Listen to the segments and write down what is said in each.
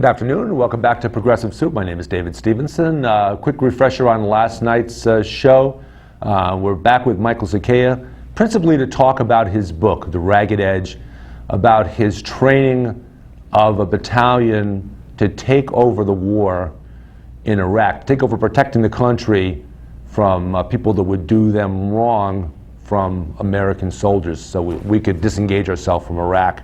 Good afternoon and welcome back to Progressive Soup. My name is David Stevenson. Quick refresher on last night's show. We're back with Michael Zacchea, principally to talk about his book, The Ragged Edge, about his training of a battalion to take over the war in Iraq, take over protecting the country from people that would do them wrong from American soldiers, so we could disengage ourselves from Iraq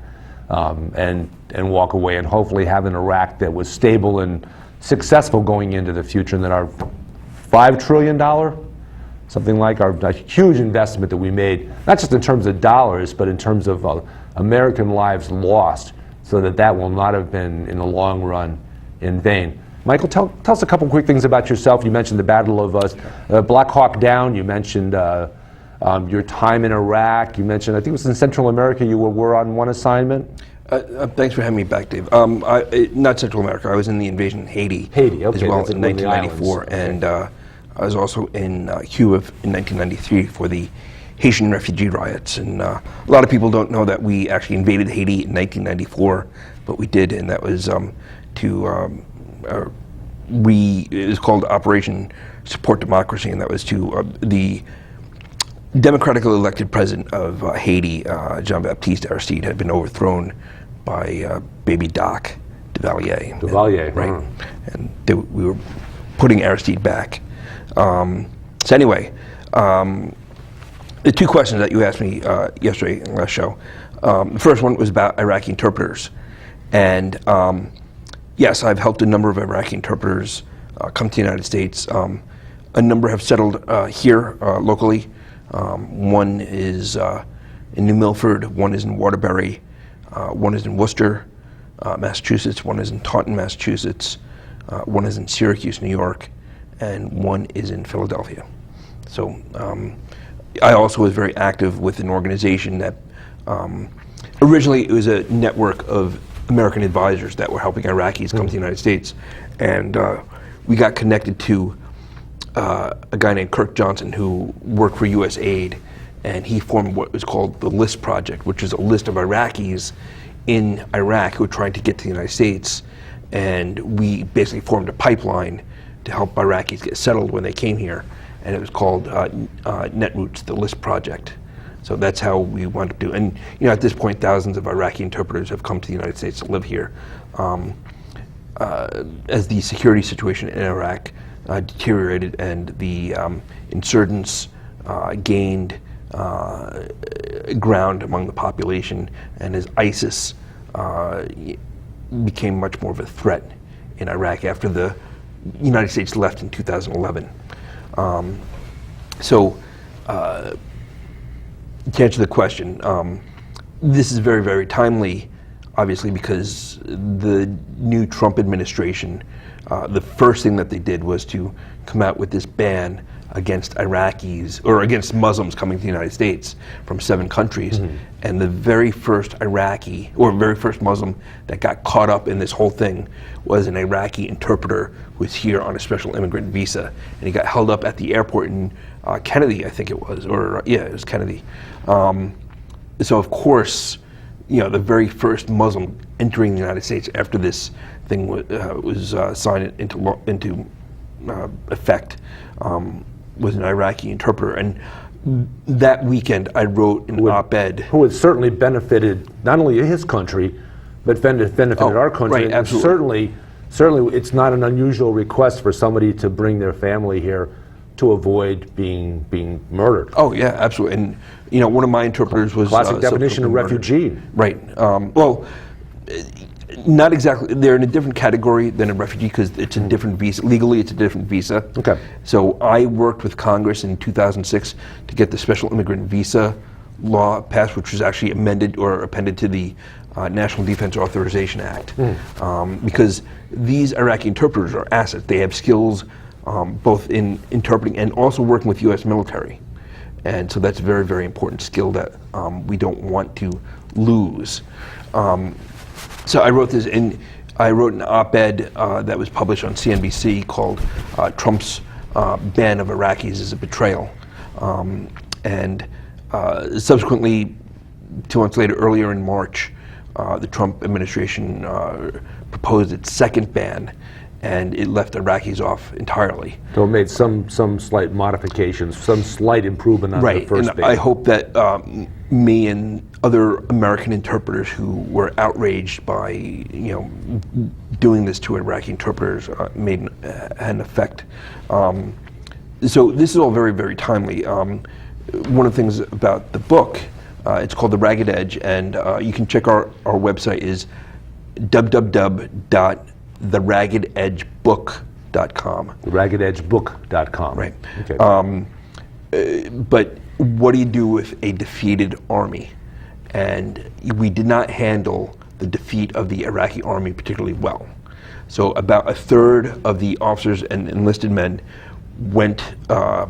and walk away and hopefully have an Iraq that was stable and successful going into the future, and that our $5 trillion, something like a huge investment that we made, not just in terms of dollars, but in terms of American lives lost, so that will not have been in the long run in vain. Michael, tell us a couple quick things about yourself. You mentioned the Battle of Black Hawk Down. You mentioned your time in Iraq. You mentioned, I think it was in Central America, you were on one assignment. Thanks for having me back, Dave. Not Central America. I was in the invasion in Haiti. Haiti, okay. As well in 1994, and I was also in Cuba in 1993 for the Haitian refugee riots. And a lot of people don't know that we actually invaded Haiti in 1994, but we did, and that was it was called Operation Support Democracy, and that was to the democratically elected president of Haiti, Jean-Baptiste Aristide, had been overthrown by baby Doc Duvalier. Duvalier, right? And we were putting Aristide back. So anyway, the two questions that you asked me yesterday in the last show. The first one was about Iraqi interpreters, and yes, I've helped a number of Iraqi interpreters come to the United States. A number have settled here locally. One is in New Milford, one is in Waterbury, one is in Worcester, Massachusetts, one is in Taunton, Massachusetts, one is in Syracuse, New York, and one is in Philadelphia. So I also was very active with an organization that originally it was a network of American advisors that were helping Iraqis come to the United States, and we got connected to a guy named Kirk Johnson who worked for USAID, and he formed what was called the LIST Project, which is a list of Iraqis in Iraq who were trying to get to the United States, and we basically formed a pipeline to help Iraqis get settled when they came here, and it was called Netroots, the LIST Project. So that's how we wanted to do. And at this point, thousands of Iraqi interpreters have come to the United States to live here. As the security situation in Iraq deteriorated and the insurgents gained ground among the population, and as ISIS became much more of a threat in Iraq after the United States left in 2011. To answer the question, this is very, very timely, obviously, because the new Trump administration, the first thing that they did was to come out with this ban against Iraqis, or against Muslims coming to the United States from 7 countries. And the very first Iraqi, or very first Muslim that got caught up in this whole thing was an Iraqi interpreter who was here on a special immigrant visa. And he got held up at the airport in Kennedy, I think it was, or yeah, it was Kennedy. So of course, the very first Muslim entering the United States after this thing was signed into effect was an Iraqi interpreter. And that weekend I wrote an op-ed. Who had certainly benefited not only his country, but benefited our country. Right, absolutely. Certainly it's not an unusual request for somebody to bring their family here to avoid being murdered. Oh yeah, absolutely. And one of my interpreters was classic definition of refugee. Right. Well, not exactly. They're in a different category than a refugee because it's a different visa. Legally, it's a different visa. Okay. So I worked with Congress in 2006 to get the special immigrant visa law passed, which was actually amended or appended to the National Defense Authorization Act, because these Iraqi interpreters are assets. They have skills both in interpreting and also working with U.S. military. And so that's a very, very important skill that we don't want to lose. So I wrote this, and I wrote an op-ed that was published on CNBC called Trump's Ban of Iraqis is a Betrayal. And subsequently, 2 months later, earlier in March, the Trump administration proposed its second ban, and it left Iraqis off entirely. So it made some slight modifications, some slight improvement on the first ban. I hope that me and other American interpreters who were outraged by doing this to Iraqi interpreters had an effect. So this is all very, very timely. One of the things about the book, it's called The Ragged Edge, and you can check our website is www.theraggededgebook.com. Theraggededgebook.com. Right. Okay. But what do you do with a defeated army? And we did not handle the defeat of the Iraqi army particularly well. So about a third of the officers and enlisted men went to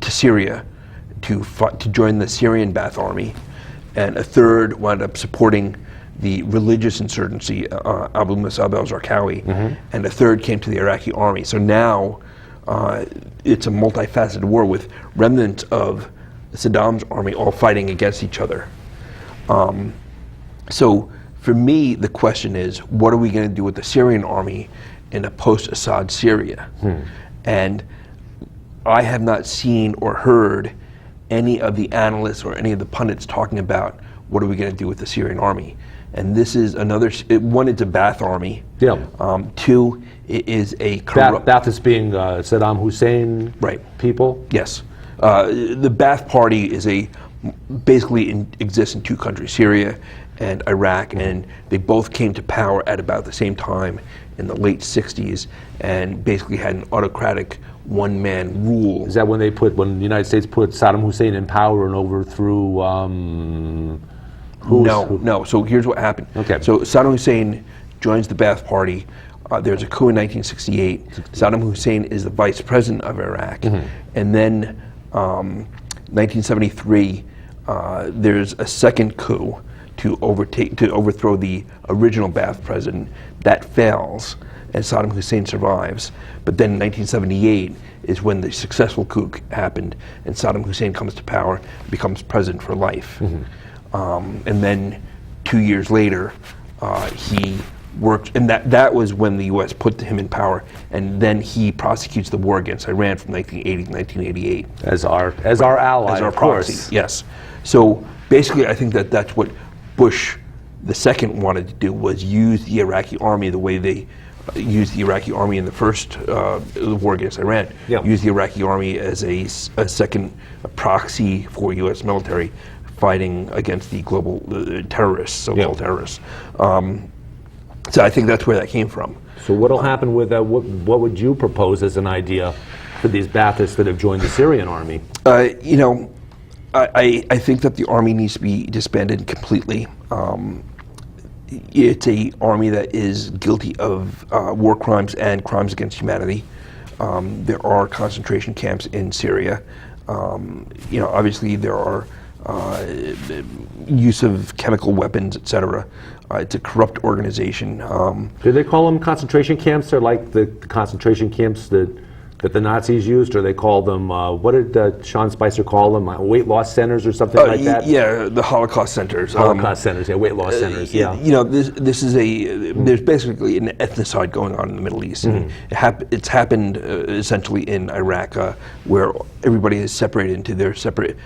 Syria to join the Syrian Ba'ath army, and a third wound up supporting the religious insurgency, Abu Musab al-Zarqawi, and a third came to the Iraqi army. So now it's a multifaceted war with remnants of Saddam's army all fighting against each other. So for me, the question is, what are we going to do with the Syrian army in a post-Assad Syria? And I have not seen or heard any of the analysts or any of the pundits talking about what are we going to do with the Syrian army. And this is another, one, it's a Ba'ath army. Yeah. Two, it is a corrupt... Ba'ath being Saddam Hussein people? Yes. The Ba'ath party is basically exists in two countries, Syria and Iraq, and they both came to power at about the same time in the late 60s and basically had an autocratic one-man rule. Is that when the United States put Saddam Hussein in power and overthrew No. So here's what happened. Okay. So Saddam Hussein joins the Ba'ath Party. There's a coup in 1968. Saddam Hussein is the vice president of Iraq. And then 1973, there's a second coup to overthrow the original Ba'ath president. That fails, and Saddam Hussein survives. But then in 1978 is when the successful coup happened, and Saddam Hussein comes to power, becomes president for life. And then 2 years later, he worked, and that was when the U.S. put him in power, and then he prosecutes the war against Iran from 1980 to 1988. As our ally, as our of proxy, course. yes. So basically, I think that's what Bush II wanted to do, was use the Iraqi army the way they used the Iraqi army in the first war against Iran. Use the Iraqi army as a second proxy for U.S. military fighting against the global terrorists, so-called terrorists. So I think that's where that came from. So what will happen with what would you propose as an idea for these Ba'athists that have joined the Syrian army? I think that the army needs to be disbanded completely. It's an army that is guilty of war crimes and crimes against humanity. There are concentration camps in Syria. Obviously there are use of chemical weapons, etc. It's a corrupt organization. Do they call them concentration camps? Or like the concentration camps that the Nazis used, or they call them, what did Sean Spicer call them, weight loss centers or something like that? Yeah, the Holocaust centers. Holocaust centers, yeah, weight loss centers, yeah. This is there's basically an ethnocide going on in the Middle East. And it's happened essentially in Iraq, where everybody is separated into their separate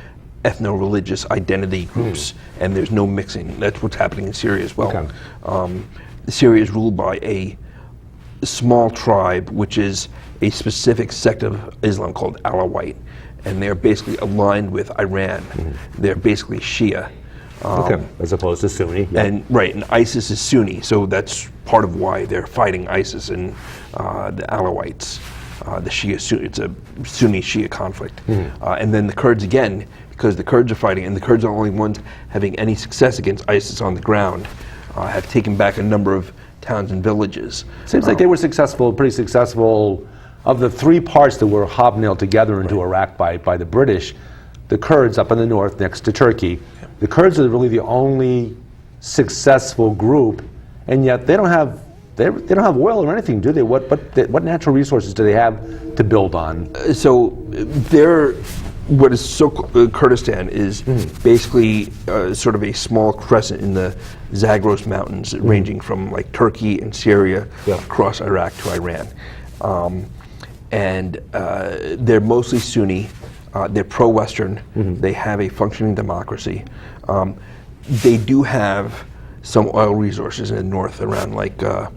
ethno-religious identity groups, and there's no mixing. That's what's happening in Syria as well. Okay. Syria is ruled by a small tribe, which is a specific sect of Islam called Alawite, and they're basically aligned with Iran. They're basically Shi'a. As opposed to Sunni. And ISIS is Sunni, so that's part of why they're fighting ISIS and the Alawites. The Shia, it's a Sunni-Shia conflict. And then the Kurds again, because the Kurds are fighting, and the Kurds are the only ones having any success against ISIS on the ground, have taken back a number of towns and villages. Seems like they were pretty successful. Of the three parts that were hobnailed together into Iraq by the British, the Kurds up in the north next to Turkey, the Kurds are really the only successful group, and yet they don't have oil or anything, do they? What natural resources do they have to build on? So what is Kurdistan is basically sort of a small crescent in the Zagros Mountains, ranging from like Turkey and Syria across Iraq to Iran. And they're mostly Sunni. They're pro-Western. They have a functioning democracy. They do have some oil resources in the north around like Erbil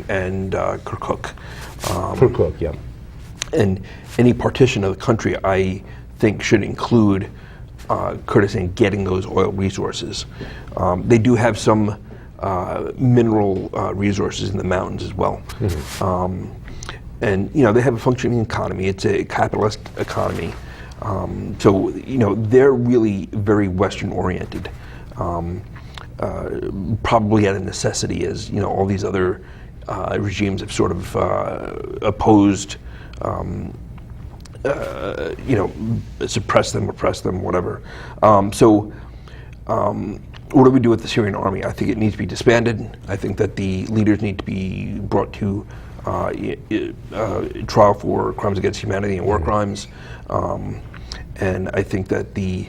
and Kirkuk. Kirkuk, yeah. And any partition of the country, I think, should include Kurdistan getting those oil resources. They do have some mineral resources in the mountains as well. And they have a functioning economy. It's a capitalist economy. So they're really very Western oriented. Probably out of necessity, as all these other regimes have sort of opposed, suppress them, oppress them, whatever. What do we do with the Syrian army? I think it needs to be disbanded. I think that the leaders need to be brought to trial for crimes against humanity and war crimes. And I think that the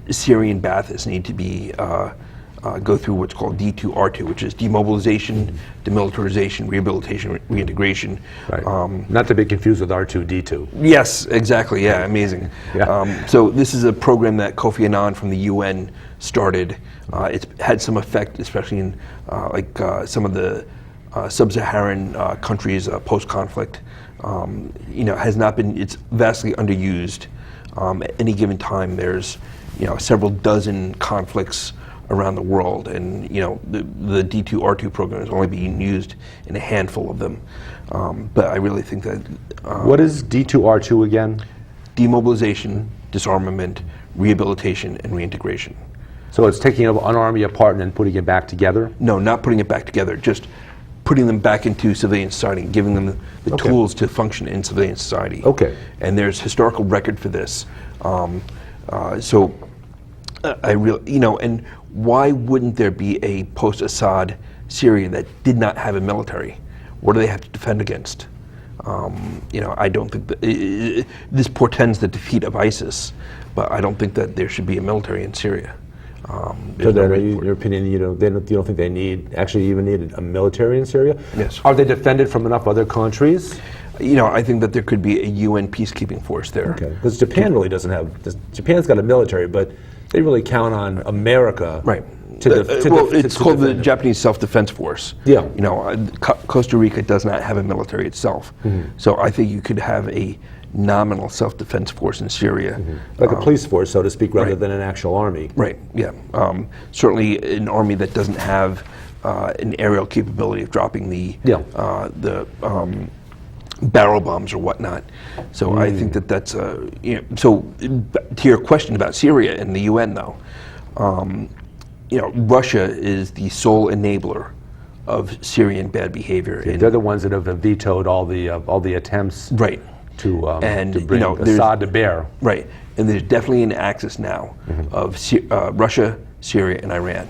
Syrian Baathists need to be go through what's called D2R2, which is demobilization, demilitarization, rehabilitation, reintegration. Right. Not to be confused with R2D2. Yes, exactly. Yeah, amazing. Yeah. So this is a program that Kofi Annan from the UN started. It's had some effect, especially in some of the sub-Saharan countries post-conflict. Has not been. It's vastly underused. At any given time, there's several dozen conflicts around the world, and the D2R2 program is only being used in a handful of them. But I really think that what is D2R2 again? Demobilization, disarmament, rehabilitation, and reintegration. So it's taking an army apart and then putting it back together? No, not putting it back together. Just putting them back into civilian society, and giving them the tools to function in civilian society. Okay. And there's historical record for this. I really, and why wouldn't there be a post-Assad Syria that did not have a military? What do they have to defend against? I don't think that this portends the defeat of ISIS, but I don't think that there should be a military in Syria. So then, in your opinion, you don't think they need a military in Syria? Yes. Are they defended from enough other countries? I think that there could be a UN peacekeeping force there. Okay, because Japan really doesn't have. Japan's got a military, but they really count on America. Right. It's called the Japanese Self-Defense Force. Yeah. Costa Rica does not have a military itself, so I think you could have a nominal self-defense force in Syria, like a police force, so to speak, rather than an actual army. Right. Yeah. Certainly, an army that doesn't have an aerial capability of dropping the barrel bombs or whatnot. So I think that's So to your question about Syria and the UN, though, Russia is the sole enabler of Syrian bad behavior. Yeah, they're the ones that have vetoed all the attempts. Right. To bring Assad to bear. Right, and there's definitely an axis now of Russia, Syria, and Iran,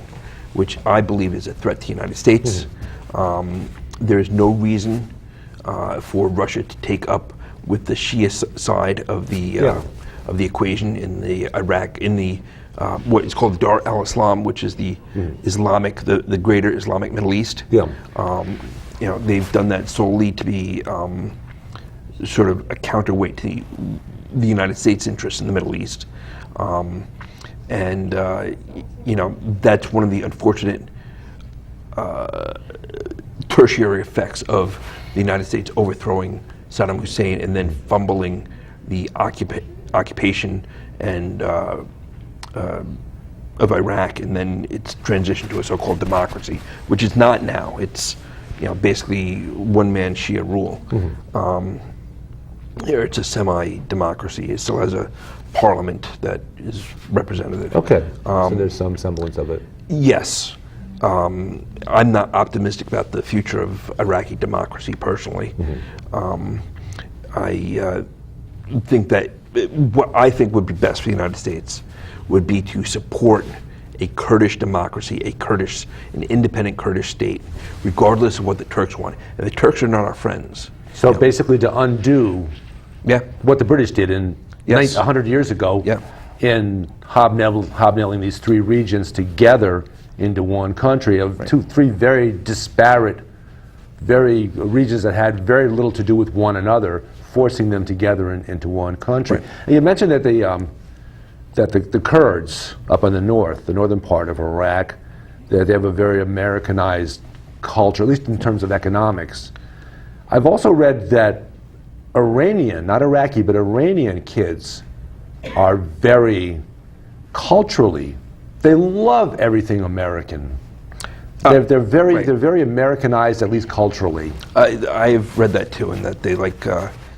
which I believe is a threat to the United States. There is no reason for Russia to take up with the Shi'a side of the equation in the Iraq, in the what is called Dar al-Islam, which is the Islamic, the greater Islamic Middle East. Yeah. They've done that solely to be sort of a counterweight to the United States interests in the Middle East. That's one of the unfortunate tertiary effects of the United States overthrowing Saddam Hussein and then fumbling the occupation and of Iraq, and then its transition to a so-called democracy, which is not now. It's basically one-man Shia rule. It's a semi-democracy. It still has a parliament that is representative. Okay, so there's some semblance of it. Yes. I'm not optimistic about the future of Iraqi democracy personally. I think that what I think would be best for the United States would be to support a Kurdish democracy, an independent Kurdish state, regardless of what the Turks want. And the Turks are not our friends. So basically to undo what the British did in 100 years ago in hobnailing these three regions together into one country of three very disparate regions that had very little to do with one another, forcing them together into one country. And you mentioned that the Kurds up in the northern part of Iraq, they have a very Americanized culture, at least in terms of economics. I've also read that Iranian, not Iraqi, but Iranian kids are very culturally, they love everything American. They're very Americanized, at least culturally. I've read that too, and that they like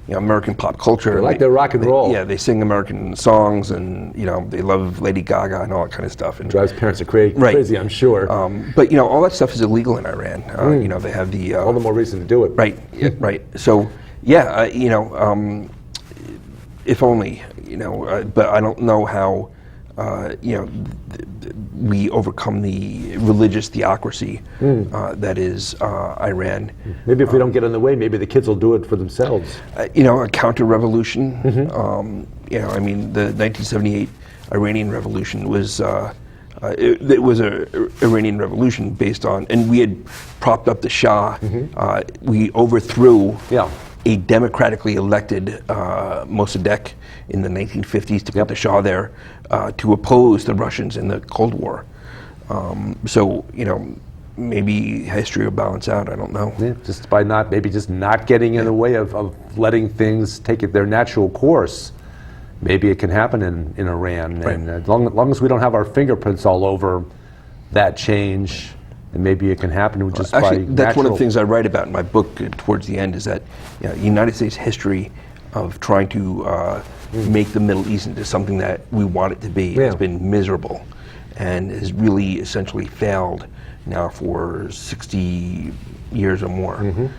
American pop culture. They like their rock and roll. Yeah, they sing American songs, and they love Lady Gaga and all that kind of stuff. And drives parents crazy, I'm sure. But all that stuff is illegal in Iran. They have the all the more reason to do it. Right, right. So if only, but I don't know how. We overcome the religious theocracy that is Iran. Maybe if we don't get in the way, maybe the kids will do it for themselves. A counter-revolution. The 1978 Iranian Revolution was it was a Iranian Revolution based on, and we had propped up the Shah. We overthrew a democratically elected Mossadegh in the 1950s to put the Shah there to oppose the Russians in the Cold War. Maybe history will balance out. I don't know. Yeah, just by not getting in the way of letting things take their natural course. Maybe it can happen in Iran. Right. And as long as we don't have our fingerprints all over that change, and maybe it can happen just by Actually, that's one of the things I write about in my book towards the end, is that the United States history of trying to make the Middle East into something that we want it to be has been miserable, and has really essentially failed now for 60 years or more.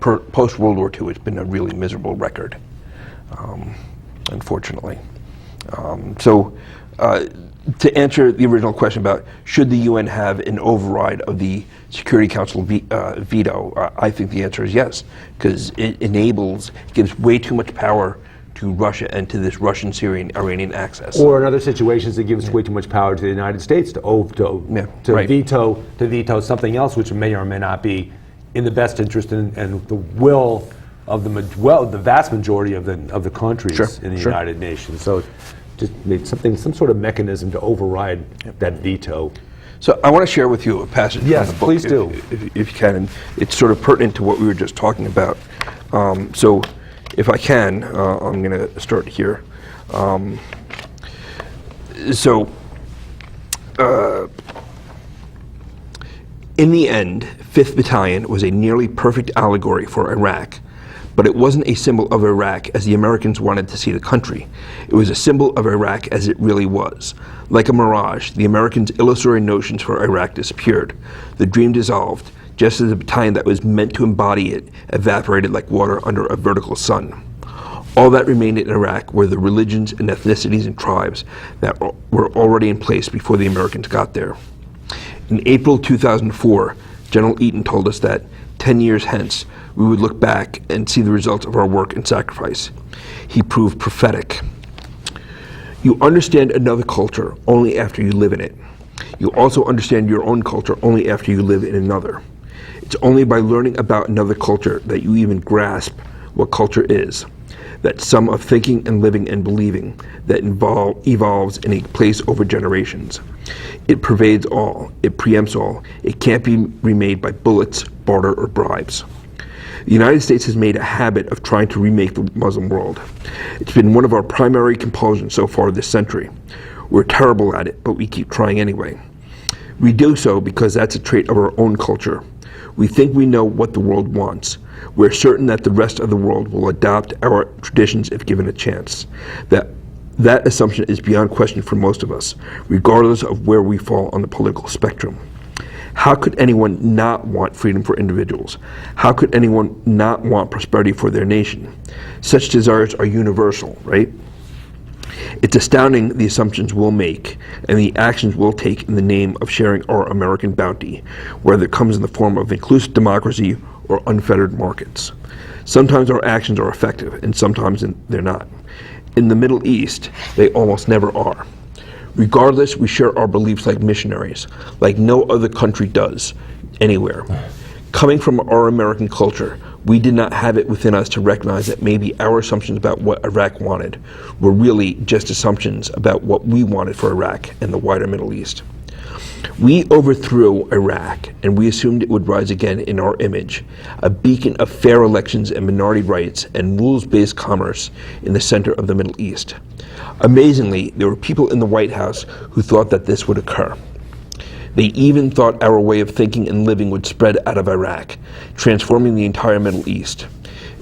Post-World War II, it's been a really miserable record, unfortunately. To answer the original question about should the UN have an override of the Security Council veto, I think the answer is yes, because it gives way too much power to Russia and to this Russian, Syrian, Iranian access. Or in other situations, it gives way too much power to the United States to veto something else which may or may not be in the best interest and the will of the vast majority of the countries in the United Nations. So just need some sort of mechanism to override that veto. So I want to share with you a passage from the book. Please do. If you can, and it's sort of pertinent to what we were just talking about. So if I can, I'm going to start here. In the end, 5th Battalion was a nearly perfect allegory for Iraq. But it wasn't a symbol of Iraq as the Americans wanted to see the country. It was a symbol of Iraq as it really was. Like a mirage, the Americans' illusory notions for Iraq disappeared. The dream dissolved, just as the battalion that was meant to embody it evaporated like water under a vertical sun. All that remained in Iraq were the religions and ethnicities and tribes that were already in place before the Americans got there. In April 2004, General Eaton told us that 10 years hence, we would look back and see the results of our work and sacrifice. He proved prophetic. You understand another culture only after you live in it. You also understand your own culture only after you live in another. It's only by learning about another culture that you even grasp what culture is. That sum of thinking and living and believing that evolves in a place over generations. It pervades all. It preempts all. It can't be remade by bullets, barter, or bribes. The United States has made a habit of trying to remake the Muslim world. It's been one of our primary compulsions so far this century. We're terrible at it, but we keep trying anyway. We do so because that's a trait of our own culture. We think we know what the world wants. We're certain that the rest of the world will adopt our traditions if given a chance. That assumption is beyond question for most of us, regardless of where we fall on the political spectrum. How could anyone not want freedom for individuals? How could anyone not want prosperity for their nation? Such desires are universal, right? It's astounding the assumptions we'll make and the actions we'll take in the name of sharing our American bounty, whether it comes in the form of inclusive democracy or unfettered markets. Sometimes our actions are effective, and sometimes they're not. In the Middle East, they almost never are. Regardless, we share our beliefs like missionaries, like no other country does, anywhere. Coming from our American culture, we did not have it within us to recognize that maybe our assumptions about what Iraq wanted were really just assumptions about what we wanted for Iraq and the wider Middle East. We overthrew Iraq, and we assumed it would rise again in our image, a beacon of fair elections and minority rights and rules-based commerce in the center of the Middle East. Amazingly, there were people in the White House who thought that this would occur. They even thought our way of thinking and living would spread out of Iraq, transforming the entire Middle East.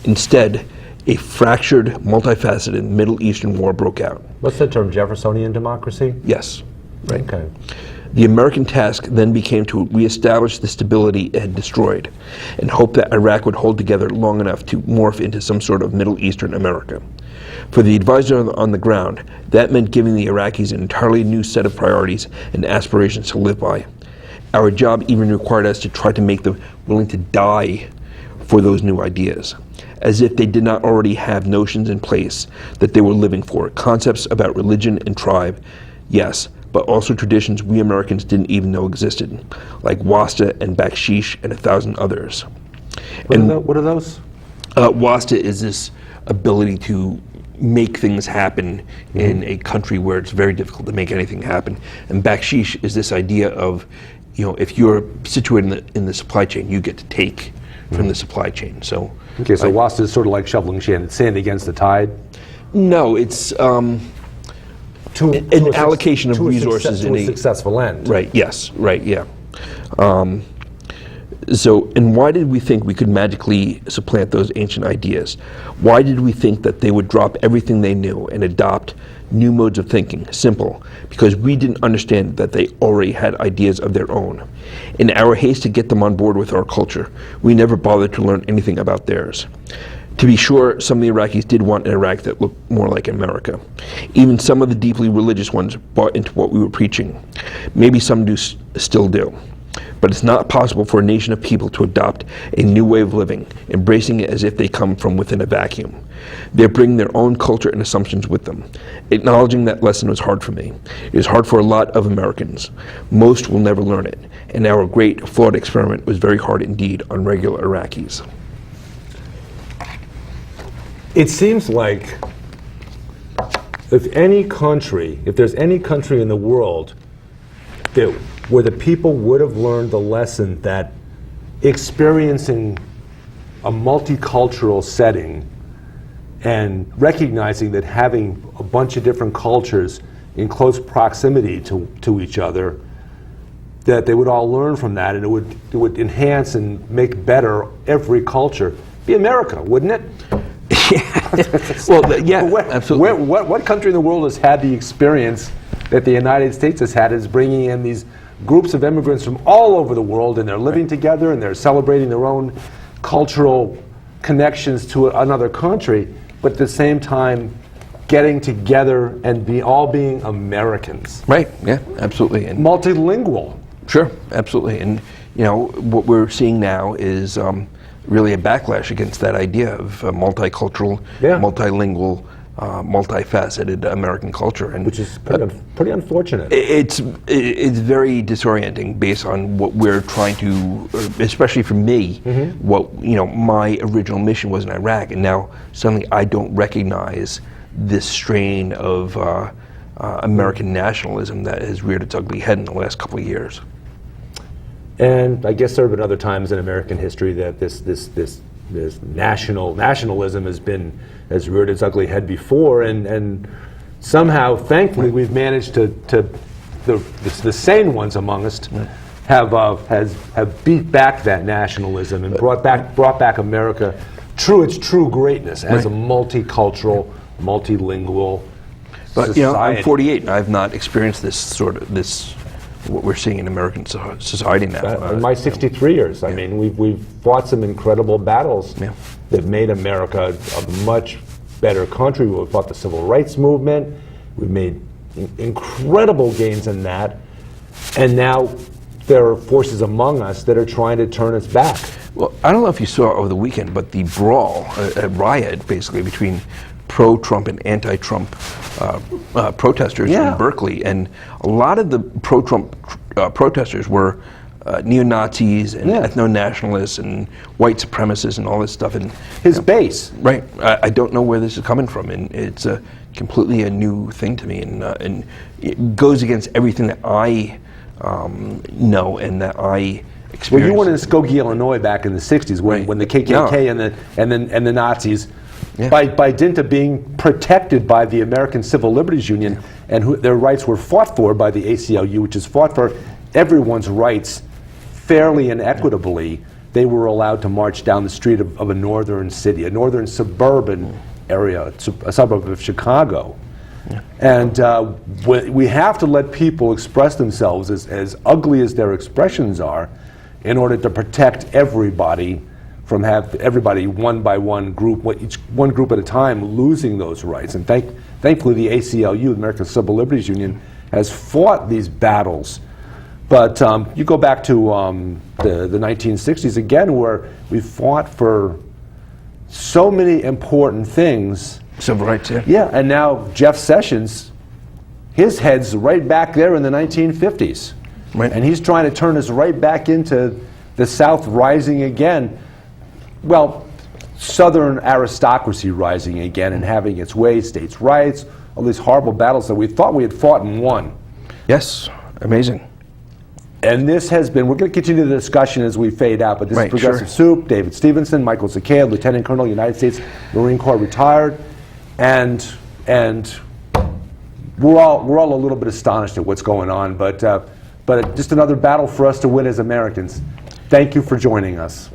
Instead, a fractured, multifaceted Middle Eastern war broke out. What's the term, Jeffersonian democracy? Yes. Right. Okay. The American task then became to reestablish the stability it had destroyed and hope that Iraq would hold together long enough to morph into some sort of Middle Eastern America. For the advisor on the ground, that meant giving the Iraqis an entirely new set of priorities and aspirations to live by. Our job even required us to try to make them willing to die for those new ideas, as if they did not already have notions in place that they were living for, concepts about religion and tribe, yes, but also traditions we Americans didn't even know existed, like wasta and bakshish and 1,000 others. What are those? Wasta is this ability to make things happen in a country where it's very difficult to make anything happen. And bakshish is this idea of, if you're situated in the supply chain, you get to take from the supply chain. So, okay, so wasta is sort of like shoveling sand against the tide? No, it's an allocation of resources in a successful end. Right, yes, right, yeah. And why did we think we could magically supplant those ancient ideas? Why did we think that they would drop everything they knew and adopt new modes of thinking? Simple, because we didn't understand that they already had ideas of their own. In our haste to get them on board with our culture, we never bothered to learn anything about theirs. To be sure, some of the Iraqis did want an Iraq that looked more like America. Even some of the deeply religious ones bought into what we were preaching. Maybe some still do. But it's not possible for a nation of people to adopt a new way of living, embracing it as if they come from within a vacuum. They're bringing their own culture and assumptions with them. Acknowledging that lesson was hard for me. It is hard for a lot of Americans. Most will never learn it. And our great, flawed experiment was very hard indeed on regular Iraqis. It seems like if there's any country in the world where the people would have learned the lesson that experiencing a multicultural setting and recognizing that having a bunch of different cultures in close proximity to each other, that they would all learn from that, and it would enhance and make better every culture, be America, wouldn't it? Well, yeah, absolutely. What country in the world has had the experience that the United States has had, is bringing in these groups of immigrants from all over the world, and they're living together and they're celebrating their own cultural connections to another country, but at the same time getting together and being Americans. Right, yeah, absolutely. And multilingual. Sure, absolutely. And what we're seeing now is really a backlash against that idea of multicultural, multilingual, multifaceted American culture, and which is pretty unfortunate. It's very disorienting based on what we're trying to, especially for me, what my original mission was in Iraq, and now suddenly I don't recognize this strain of American nationalism that has reared its ugly head in the last couple of years. And I guess there have been other times in American history that this nationalism has reared its ugly head before, and somehow, thankfully, we've managed to the sane ones among us have beat back that nationalism and brought back America its true greatness as a multicultural, multilingual society. But I'm 48 and I've not experienced this what we're seeing in American society now. In my 63 years, I mean, we've fought some incredible battles that made America a much better country. We fought the civil rights movement. We've made incredible gains in that, and now there are forces among us that are trying to turn us back. Well, I don't know if you saw over the weekend, but the brawl, a riot basically between pro-Trump and anti-Trump protesters Yeah. in Berkeley, and a lot of the pro-Trump protesters were neo-Nazis and ethno-nationalists and white supremacists and all this stuff. And His base. right, I don't know where this is coming from, and it's completely a new thing to me, and it goes against everything that I know and that I experienced. Well, you went in Skokie, Illinois back in the 60s when the KKK and the Nazis, by dint of being protected by the American Civil Liberties Union, and their rights were fought for by the ACLU, which is fought for everyone's rights fairly and equitably, they were allowed to march down the street of a northern city, a northern suburban area, a suburb of Chicago. And we have to let people express themselves as ugly as their expressions are in order to protect everybody from everybody one by one group, each one group at a time, losing those rights. And thankfully the ACLU, the American Civil Liberties Union, has fought these battles. But you go back to the 1960s again, where we fought for so many important things. Civil rights, yeah. Yeah, and now Jeff Sessions, his head's right back there in the 1950s. Right. And he's trying to turn us right back into the South rising again. Well, Southern aristocracy rising again and having its way, states' rights, all these horrible battles that we thought we had fought and won. Yes, amazing. And this has been, we're going to continue the discussion as we fade out, but this is Progressive Soup, David Stevenson, Michael Zacchea, Lieutenant Colonel, United States Marine Corps, retired, and we're all a little bit astonished at what's going on, but just another battle for us to win as Americans. Thank you for joining us.